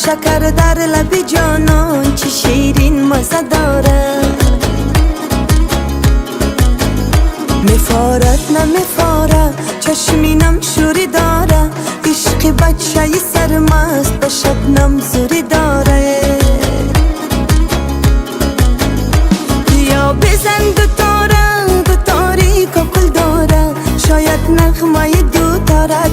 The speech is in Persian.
شکر در لب جانان چه شیرین مزه داره. میفارد نمیفاره چشمینم شوری داره، عشق بچه سرمست به شبنم زوری داره. یا بزن دو تاری ککل داره، شاید نغمه دو تاره